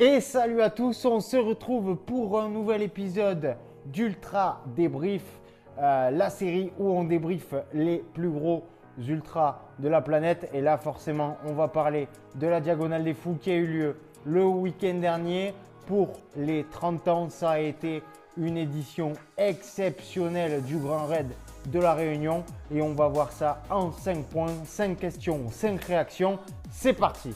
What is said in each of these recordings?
Et salut à tous, on se retrouve pour un nouvel épisode d'Ultra Débrief, la série où on débriefe les plus gros ultras de la planète. Et là, forcément, on va parler de la Diagonale des Fous qui a eu lieu le week-end dernier. Pour les 30 ans, ça a été une édition exceptionnelle du Grand Raid de la Réunion. Et on va voir ça en 5 points, 5 questions, 5 réactions. C'est parti!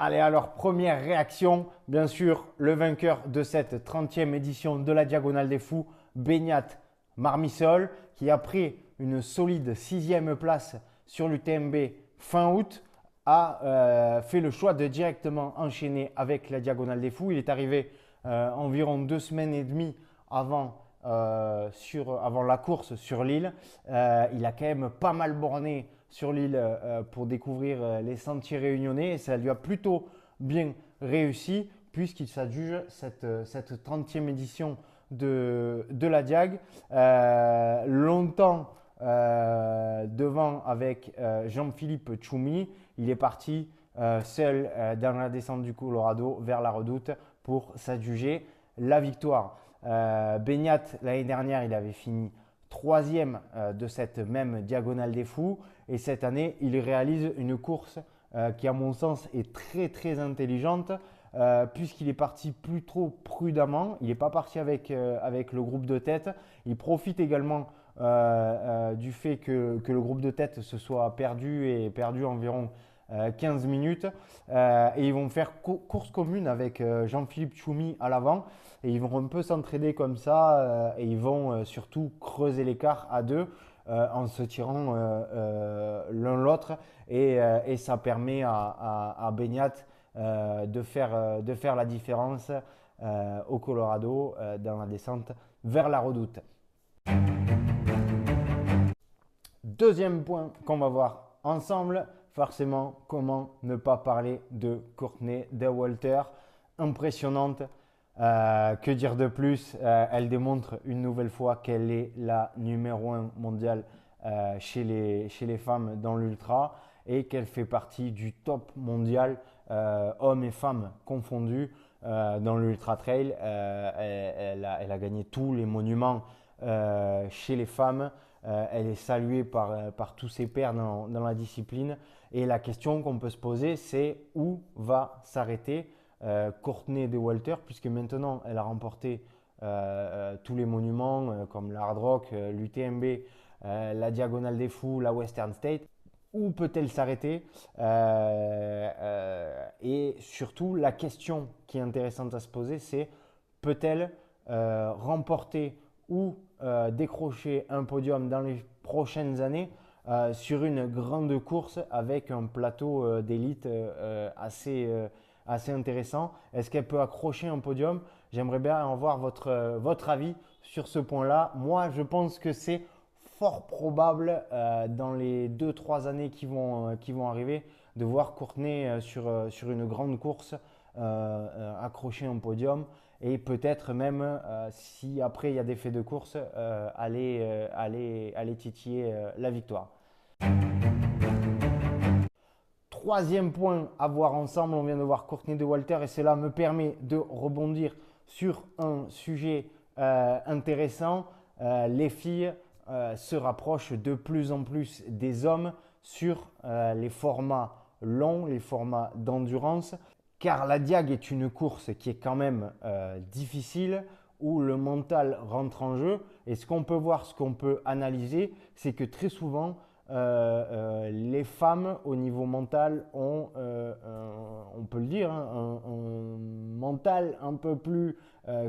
Allez, alors première réaction, bien sûr, le vainqueur de cette 30e édition de la Diagonale des Fous, Beñat Marmisol, qui a pris une solide 6e place sur l'UTMB fin août, a fait le choix de directement enchaîner avec la Diagonale des Fous. Il est arrivé environ 2 semaines et demie avant, avant la course sur l'île. Il a quand même pas mal borné sur l'île pour découvrir les sentiers réunionnais et ça lui a plutôt bien réussi puisqu'il s'adjuge cette 30e édition de la Diag. Longtemps devant avec Jean-Philippe Tchoumi, il est parti seul dans la descente du Colorado vers la Redoute pour s'adjuger la victoire. Beñat, l'année dernière, il avait fini 3e de cette même Diagonale des Fous. Et cette année, il réalise une course qui, à mon sens, est très très intelligente puisqu'il est parti plus trop prudemment. Il n'est pas parti avec le groupe de tête. Il profite également du fait que le groupe de tête se soit perdu environ 15 minutes. Et ils vont faire course commune avec Jean-Philippe Tchoumi à l'avant. Et ils vont un peu s'entraider comme ça et ils vont surtout creuser l'écart à deux en se tirant l'un l'autre. Et ça permet à Beñat de faire la différence au Colorado dans la descente vers la Redoute. Deuxième point qu'on va voir ensemble, forcément, comment ne pas parler de Courtney Dauwalter, impressionnante. Que dire de plus? Elle démontre une nouvelle fois qu'elle est la numéro 1 mondiale chez les femmes dans l'ultra et qu'elle fait partie du top mondial, hommes et femmes confondus, dans l'ultra trail. Elle a gagné tous les monuments chez les femmes. Elle est saluée par tous ses pairs dans la discipline. Et la question qu'on peut se poser, c'est où va s'arrêter Courtney Dauwalter, puisque maintenant elle a remporté tous les monuments comme la Hard Rock, l'UTMB, la Diagonale des Fous, la Western State. Où peut-elle s'arrêter et surtout, la question qui est intéressante à se poser, c'est peut-elle remporter ou décrocher un podium dans les prochaines années sur une grande course avec un plateau d'élite assez intéressant. Est-ce qu'elle peut accrocher un podium? J'aimerais bien avoir votre avis sur ce point-là. Moi, je pense que c'est fort probable dans les 2-3 années qui vont arriver de voir Courtney sur une grande course accrocher un podium et peut-être même si après il y a des faits de course aller titiller la victoire. Troisième point à voir ensemble, on vient de voir Courtney Dauwalter et cela me permet de rebondir sur un sujet intéressant. Les filles se rapprochent de plus en plus des hommes sur les formats longs, les formats d'endurance, car la Diag est une course qui est quand même difficile, où le mental rentre en jeu. Et ce qu'on peut voir, ce qu'on peut analyser, c'est que très souvent, les femmes au niveau mental ont, on peut le dire, hein, un mental un peu plus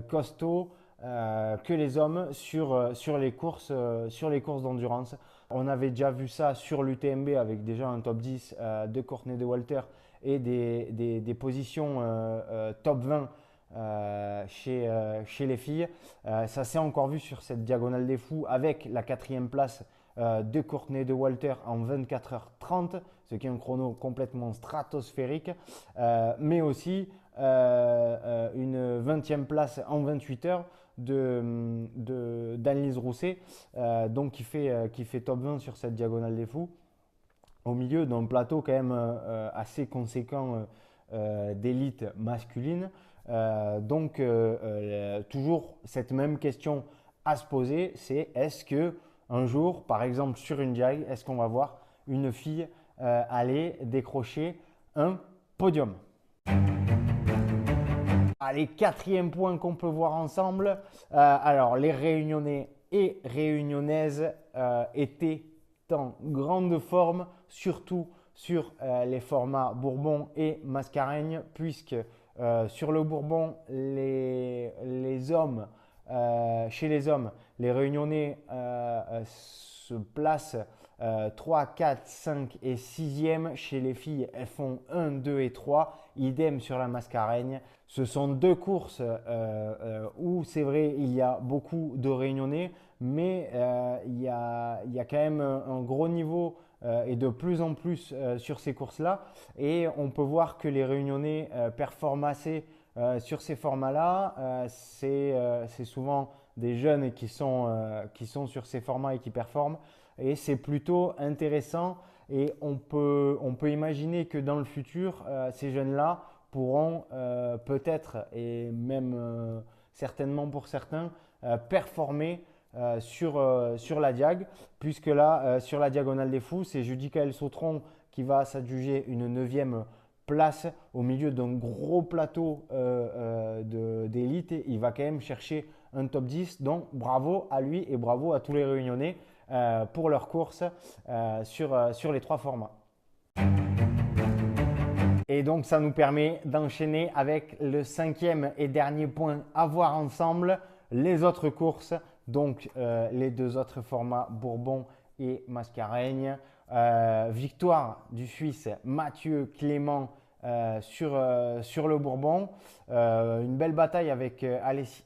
costaud que les hommes sur les courses d'endurance. On avait déjà vu ça sur l'UTMB avec déjà un top 10 de Courtney Dauwalter et des positions top 20 chez les filles. Ça s'est encore vu sur cette Diagonale des Fous avec la 4e place de Courtney Dauwalter en 24h30, ce qui est un chrono complètement stratosphérique, mais aussi une 20e place en 28 heures. d'Annelise Rousset, donc qui fait top 20 sur cette diagonale des fous, au milieu d'un plateau quand même assez conséquent d'élite masculine. Toujours cette même question à se poser, c'est est-ce que un jour, par exemple sur une diag, est-ce qu'on va voir une fille aller décrocher un podium? Allez, quatrième point qu'on peut voir ensemble. Alors, les Réunionnais et Réunionnaises étaient en grande forme, surtout sur les formats Bourbon et Mascareigne, puisque sur le Bourbon, les hommes, chez les hommes, les Réunionnais se placent 3, 4, 5 et 6e. Chez les filles, elles font 1, 2 et 3. Idem sur la Mascareigne. Ce sont deux courses où c'est vrai, il y a beaucoup de Réunionnais, mais il y a quand même un gros niveau et de plus en plus sur ces courses-là. Et on peut voir que les Réunionnais performent assez sur ces formats-là. C'est souvent des jeunes qui sont sur ces formats et qui performent. Et c'est plutôt intéressant. Et on peut imaginer que dans le futur, ces jeunes-là pourront peut-être, et même certainement pour certains, performer sur la diag, puisque là, sur la diagonale des fous, c'est Judicaël Sautron qui va s'adjuger une 9e place au milieu d'un gros plateau d'élite. Il va quand même chercher un top 10, donc bravo à lui et bravo à tous les Réunionnais pour leur course sur les trois formats. Et donc, ça nous permet d'enchaîner avec le cinquième et dernier point à voir ensemble, les autres courses, donc les deux autres formats Bourbon et Mascareigne. Victoire du Suisse Mathieu Clément sur le Bourbon. Une belle bataille avec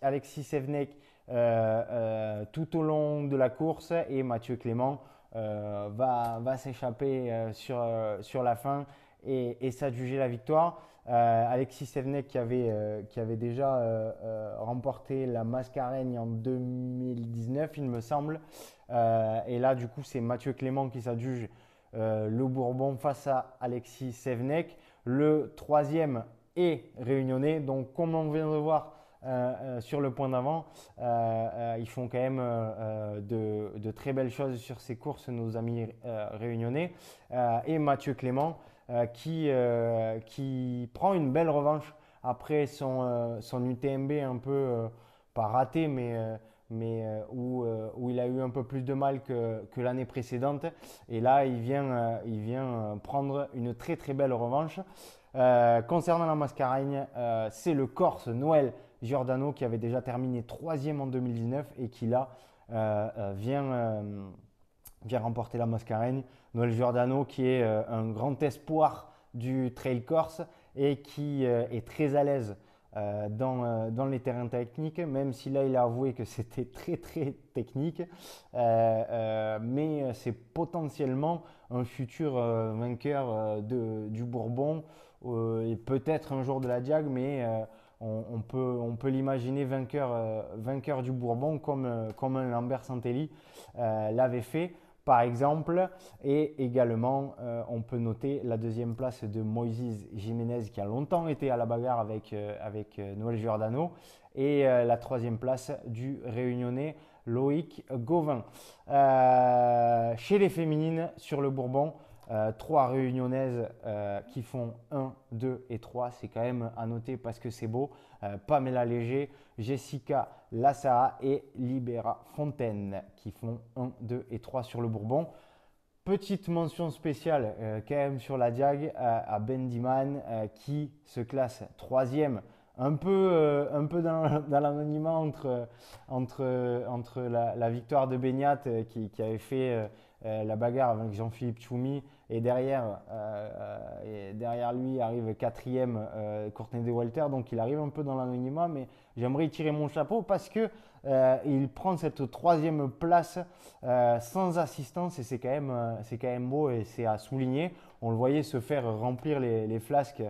Alexis Sevenek tout au long de la course et Mathieu Clément va s'échapper sur la fin et s'adjuger la victoire. Alexis Sevenek qui avait déjà remporté la Mascareigne en 2019, il me semble. Et là, du coup, c'est Mathieu Clément qui s'adjuge le Bourbon face à Alexis Sevenek. Le troisième est réunionnais. Donc, comme on vient de voir sur le point d'avant, ils font quand même de très belles choses sur ces courses, nos amis réunionnais. Et Mathieu Clément qui prend une belle revanche après son UTMB un peu pas raté, mais où il a eu un peu plus de mal que l'année précédente. Et là, il vient prendre une très très belle revanche. Concernant la Mascareigne, c'est le Corse Noël Giordano qui avait déjà terminé 3e en 2019 et qui là vient remporter la Mascareigne. Noël Giordano qui est un grand espoir du trail corse et qui est très à l'aise dans les terrains techniques, même si là il a avoué que c'était très très technique, mais c'est potentiellement un futur vainqueur du Bourbon et peut-être un jour de la Diag, mais on peut l'imaginer vainqueur du Bourbon comme un Lambert Santelli l'avait fait par exemple. Et également, on peut noter la deuxième place de Moïse Jiménez qui a longtemps été à la bagarre avec Noël Giordano. Et la troisième place du Réunionnais Loïc Gauvin. Chez les féminines, sur le Bourbon, 3 Réunionnaises qui font 1, 2 et 3. C'est quand même à noter parce que c'est beau. Pamela Léger, Jessica Lassaha et Libera Fontaine qui font 1, 2 et 3 sur le Bourbon. Petite mention spéciale quand même sur la Diag à Ben Diman qui se classe 3e, un peu dans l'anonymat entre la victoire de Beignat qui avait fait la bagarre avec Jean-Philippe Tchoumi et derrière lui arrive 4e Courtney De Walter, donc il arrive un peu dans l'anonymat, mais j'aimerais y tirer mon chapeau parce que il prend cette 3e place sans assistance et c'est quand même beau et c'est à souligner. On le voyait se faire remplir les flasques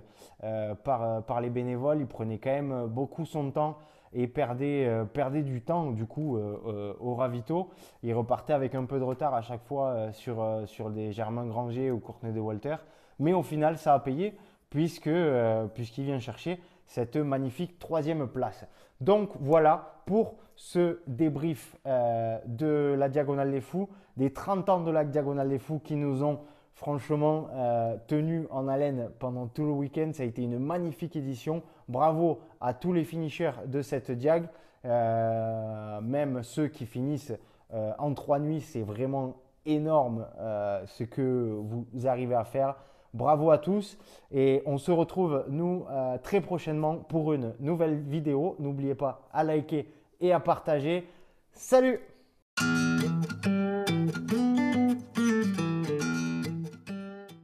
par les bénévoles, il prenait quand même beaucoup son temps et perdait du temps du coup au ravito. Il repartait avec un peu de retard à chaque fois sur des Germain Granger ou Courtney de Walter. Mais au final, ça a payé puisqu'il vient chercher cette magnifique troisième place. Donc voilà pour ce débrief de la Diagonale des Fous, des 30 ans de la Diagonale des Fous qui nous ont franchement tenus en haleine pendant tout le week-end. Ça a été une magnifique édition. Bravo à tous les finishers de cette Diag, même ceux qui finissent en 3 nuits, c'est vraiment énorme ce que vous arrivez à faire. Bravo à tous et on se retrouve nous très prochainement pour une nouvelle vidéo. N'oubliez pas à liker et à partager. Salut!